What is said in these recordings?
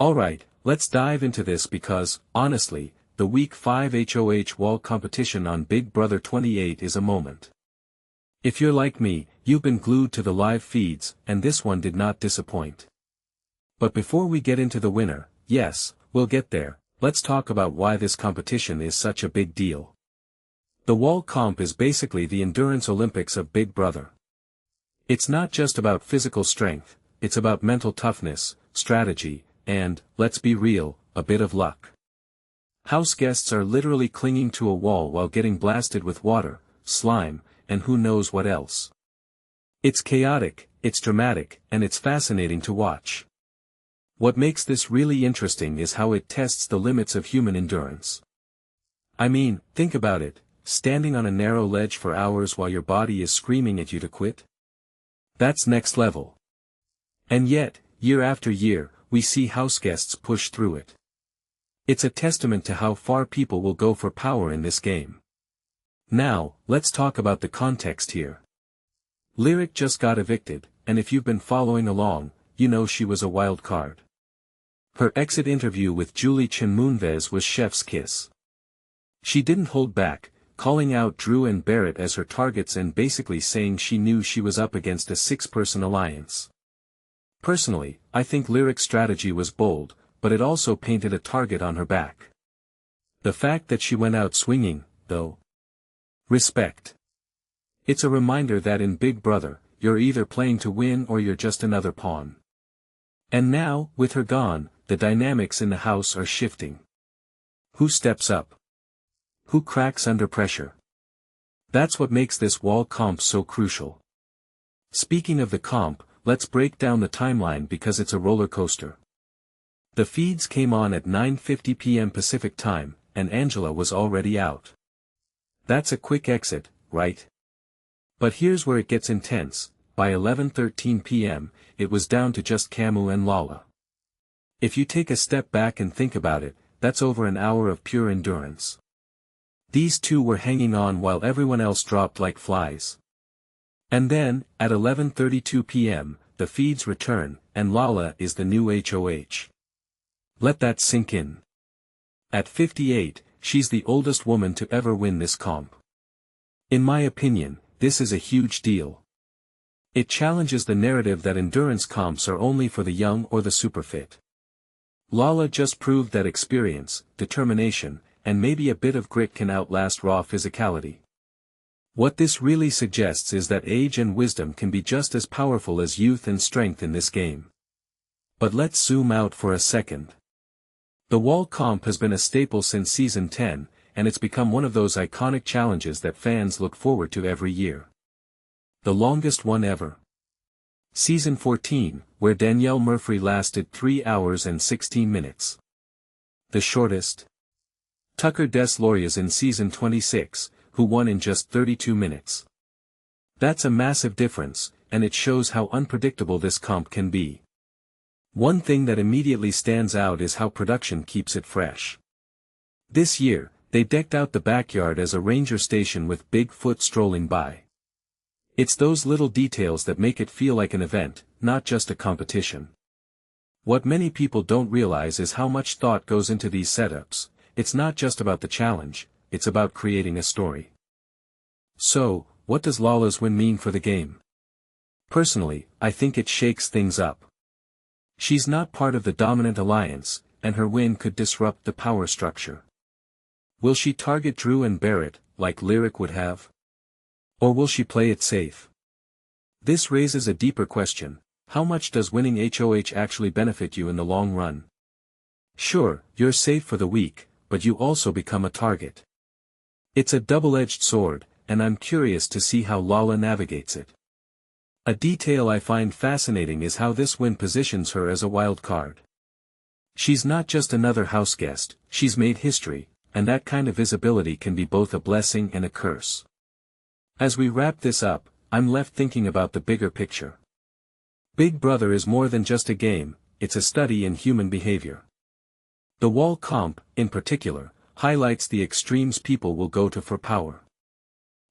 Alright, let's dive into this because, honestly, the Week 5 HOH wall competition on Big Brother 28 is a moment. If you're like me, you've been glued to the live feeds, and this one did not disappoint. But before we get into the winner, yes, we'll get there, let's talk about why this competition is such a big deal. The wall comp is basically the endurance Olympics of Big Brother. It's not just about physical strength, it's about mental toughness, strategy, and, let's be real, a bit of luck. House guests are literally clinging to a wall while getting blasted with water, slime, and who knows what else. It's chaotic, it's dramatic, and it's fascinating to watch. What makes this really interesting is how it tests the limits of human endurance. I mean, think about it, standing on a narrow ledge for hours while your body is screaming at you to quit? That's next level. And yet, year after year, we see house guests push through it. It's a testament to how far people will go for power in this game. Now, let's talk about the context here. Lyric just got evicted, and if you've been following along, you know she was a wild card. Her exit interview with Julie Chinmunvez was chef's kiss. She didn't hold back, calling out Drew and Barrett as her targets and basically saying she knew she was up against a six-person alliance. Personally, I think Lyric's strategy was bold, but it also painted a target on her back. The fact that she went out swinging, though. Respect. It's a reminder that in Big Brother, you're either playing to win or you're just another pawn. And now, with her gone, the dynamics in the house are shifting. Who steps up? Who cracks under pressure? That's what makes this wall comp so crucial. Speaking of the comp, let's break down the timeline because it's a roller coaster. The feeds came on at 9:50 p.m. Pacific time, and Angela was already out. That's a quick exit, right? But here's where it gets intense. By 11:13 p.m., it was down to just Camu and Lala. If you take a step back and think about it, that's over an hour of pure endurance. These two were hanging on while everyone else dropped like flies. And then, at 11:32 p.m., the feeds return, and Lala is the new HOH. Let that sink in. At 58, she's the oldest woman to ever win this comp. In my opinion, this is a huge deal. It challenges the narrative that endurance comps are only for the young or the super fit. Lala just proved that experience, determination, and maybe a bit of grit can outlast raw physicality. What this really suggests is that age and wisdom can be just as powerful as youth and strength in this game. But let's zoom out for a second. The wall comp has been a staple since season 10, and it's become one of those iconic challenges that fans look forward to every year. The longest one ever. Season 14, where Danielle Murphy lasted 3 hours and 16 minutes. The shortest? Tucker Des Lauriers in season 26, who won in just 32 minutes. That's a massive difference, and it shows how unpredictable this comp can be. One thing that immediately stands out is how production keeps it fresh. This year, they decked out the backyard as a ranger station with Bigfoot strolling by. It's those little details that make it feel like an event, not just a competition. What many people don't realize is how much thought goes into these setups. It's not just about the challenge, it's about creating a story. So, what does Lala's win mean for the game? Personally, I think it shakes things up. She's not part of the dominant alliance, and her win could disrupt the power structure. Will she target Drew and Barrett, like Lyric would have? Or will she play it safe? This raises a deeper question: how much does winning HOH actually benefit you in the long run? Sure, you're safe for the week, but you also become a target. It's a double-edged sword, and I'm curious to see how Lala navigates it. A detail I find fascinating is how this win positions her as a wild card. She's not just another house guest, she's made history, and that kind of visibility can be both a blessing and a curse. As we wrap this up, I'm left thinking about the bigger picture. Big Brother is more than just a game, it's a study in human behavior. The wall comp, in particular, highlights the extremes people will go to for power.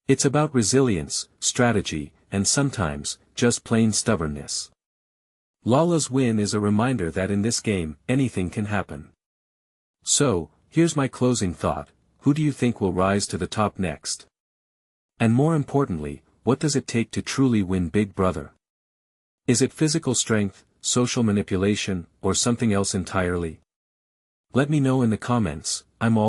It's about resilience, strategy, and sometimes, just plain stubbornness. Lala's win is a reminder that in this game, anything can happen. So, here's my closing thought: who do you think will rise to the top next? And more importantly, what does it take to truly win Big Brother? Is it physical strength, social manipulation, or something else entirely? Let me know in the comments. I'm all